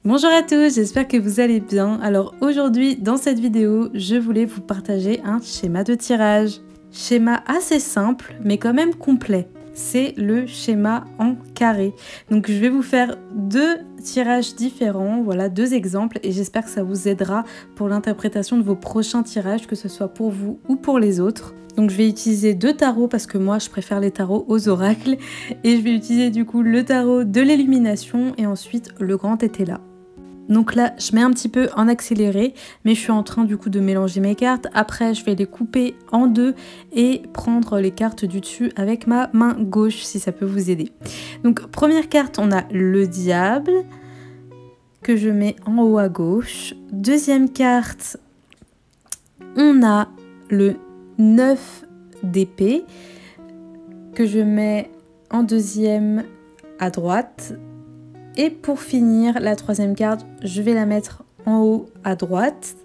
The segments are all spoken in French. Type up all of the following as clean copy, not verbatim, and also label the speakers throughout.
Speaker 1: Bonjour à tous, j'espère que vous allez bien. Alors aujourd'hui, dans cette vidéo, je voulais vous partager un schéma de tirage. Schéma assez simple, mais quand même complet. C'est le schéma en carré. Donc je vais vous faire deux tirages différents, voilà, deux exemples, et j'espère que ça vous aidera pour l'interprétation de vos prochains tirages, que ce soit pour vous ou pour les autres. Donc je vais utiliser deux tarots parce que moi je préfère les tarots aux oracles, et je vais utiliser du coup le tarot de l'illumination et ensuite le grand Tétela. Donc là, je mets un petit peu en accéléré, mais je suis en train du coup de mélanger mes cartes. Après, je vais les couper en deux et prendre les cartes du dessus avec ma main gauche, si ça peut vous aider. Donc, première carte, on a le diable, que je mets en haut à gauche. Deuxième carte, on a le 9 d'épée, que je mets en deuxième à droite. Et pour finir, la troisième carte, je vais la mettre en haut à droite.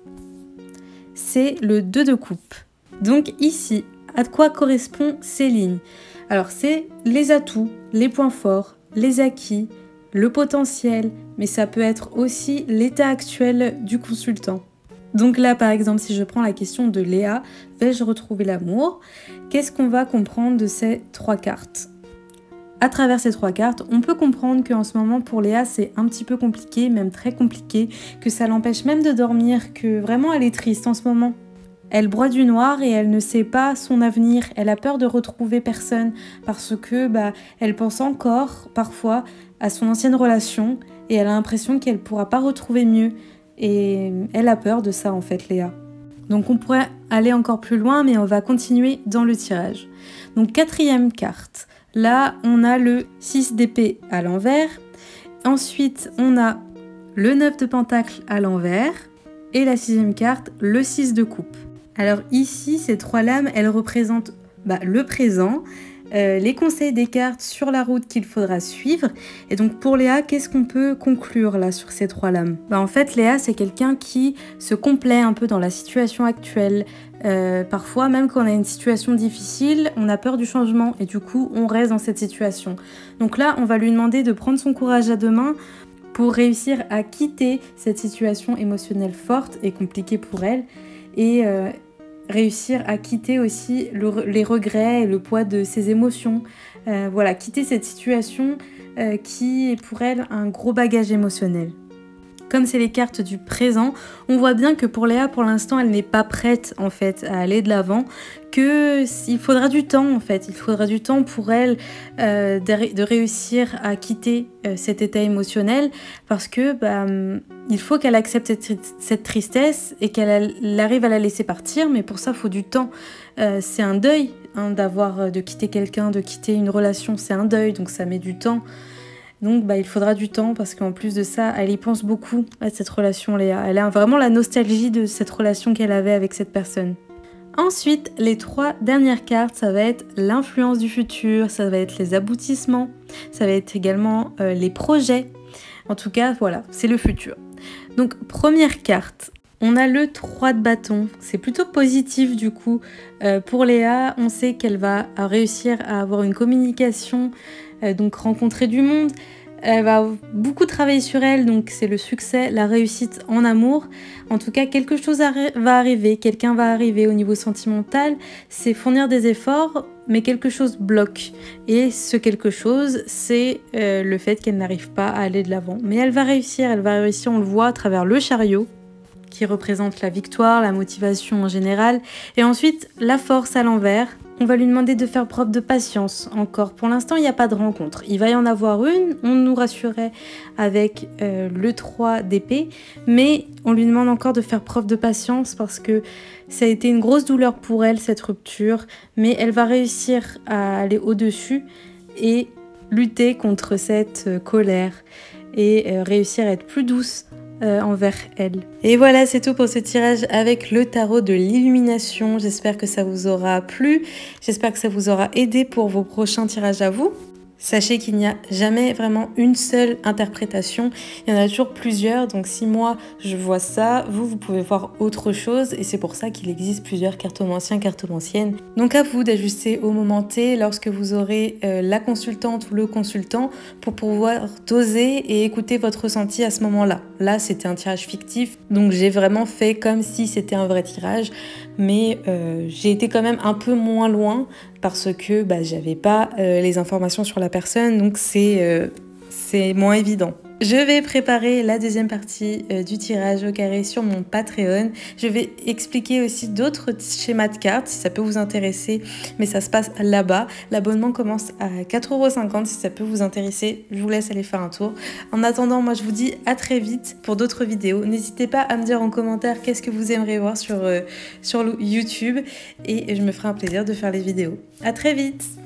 Speaker 1: C'est le 2 de coupe. Donc ici, à quoi correspondent ces lignes? Alors c'est les atouts, les points forts, les acquis, le potentiel, mais ça peut être aussi l'état actuel du consultant. Donc là, par exemple, si je prends la question de Léa, vais-je retrouver l'amour? Qu'est-ce qu'on va comprendre de ces trois cartes? À travers ces trois cartes, on peut comprendre qu'en ce moment pour Léa c'est un petit peu compliqué, même très compliqué, que ça l'empêche même de dormir, que vraiment elle est triste en ce moment. Elle broie du noir et elle ne sait pas son avenir, elle a peur de retrouver personne parce que elle pense encore parfois à son ancienne relation et elle a l'impression qu'elle ne pourra pas retrouver mieux et elle a peur de ça en fait Léa. Donc on pourrait aller encore plus loin mais on va continuer dans le tirage. Donc quatrième carte. Là, on a le 6 d'épée à l'envers. Ensuite, on a le 9 de pentacle à l'envers. Et la sixième carte, le 6 de coupe. Alors ici, ces trois lames, elles représentent le présent, les conseils des cartes sur la route qu'il faudra suivre. Et donc pour Léa, qu'est-ce qu'on peut conclure là sur ces trois lames? En fait, Léa, c'est quelqu'un qui se complaît un peu dans la situation actuelle. Parfois, même quand on a une situation difficile, on a peur du changement et du coup, on reste dans cette situation. Donc là, on va lui demander de prendre son courage à deux mains pour réussir à quitter cette situation émotionnelle forte et compliquée pour elle et réussir à quitter aussi les regrets et le poids de ses émotions. Voilà, quitter cette situation qui est pour elle un gros bagage émotionnel. Comme c'est les cartes du présent, on voit bien que pour Léa, pour l'instant, elle n'est pas prête en fait à aller de l'avant, qu'il faudra du temps en fait, il faudra du temps pour elle de réussir à quitter cet état émotionnel parce que il faut qu'elle accepte cette tristesse et qu'elle arrive à la laisser partir, mais pour ça, il faut du temps. C'est un deuil de quitter quelqu'un, de quitter une relation, c'est un deuil, donc ça met du temps. Donc il faudra du temps parce qu'en plus de ça, elle y pense beaucoup à cette relation Léa. Elle a vraiment la nostalgie de cette relation qu'elle avait avec cette personne. Ensuite, les trois dernières cartes, ça va être l'influence du futur, ça va être les aboutissements, ça va être également les projets. En tout cas, voilà, c'est le futur. Donc première carte, on a le 3 de bâton. C'est plutôt positif du coup. Pour Léa, on sait qu'elle va réussir à avoir une communication, donc rencontrer du monde. Elle va beaucoup travailler sur elle, donc c'est le succès, la réussite en amour. En tout cas, quelque chose va arriver, quelqu'un va arriver au niveau sentimental. C'est fournir des efforts, mais quelque chose bloque. Et ce quelque chose, c'est le fait qu'elle n'arrive pas à aller de l'avant. Mais elle va réussir, on le voit à travers le chariot, qui représente la victoire, la motivation en général. Et ensuite, la force à l'envers. On va lui demander de faire preuve de patience encore. Pour l'instant, il n'y a pas de rencontre. Il va y en avoir une, on nous rassurait avec le 3 d'épée, mais on lui demande encore de faire preuve de patience parce que ça a été une grosse douleur pour elle, cette rupture, mais elle va réussir à aller au-dessus et lutter contre cette colère et réussir à être plus douce envers elle. Et voilà, c'est tout pour ce tirage avec le tarot de l'illumination. J'espère que ça vous aura plu, j'espère que ça vous aura aidé pour vos prochains tirages à vous. Sachez qu'il n'y a jamais vraiment une seule interprétation, il y en a toujours plusieurs, donc si moi je vois ça, vous pouvez voir autre chose et c'est pour ça qu'il existe plusieurs cartomanciens, cartomanciennes. Donc à vous d'ajuster au moment T lorsque vous aurez la consultante ou le consultant pour pouvoir doser et écouter votre ressenti à ce moment-là. Là c'était un tirage fictif, donc j'ai vraiment fait comme si c'était un vrai tirage, mais j'ai été quand même un peu moins loin parce que j'avais pas les informations sur la personne, donc c'est moins évident. Je vais préparer la deuxième partie du tirage au carré sur mon Patreon. Je vais expliquer aussi d'autres schémas de cartes si ça peut vous intéresser, mais ça se passe là-bas. L'abonnement commence à 4,50 € si ça peut vous intéresser. Je vous laisse aller faire un tour. En attendant, moi je vous dis à très vite pour d'autres vidéos. N'hésitez pas à me dire en commentaire qu'est-ce que vous aimeriez voir sur YouTube et je me ferai un plaisir de faire les vidéos. À très vite!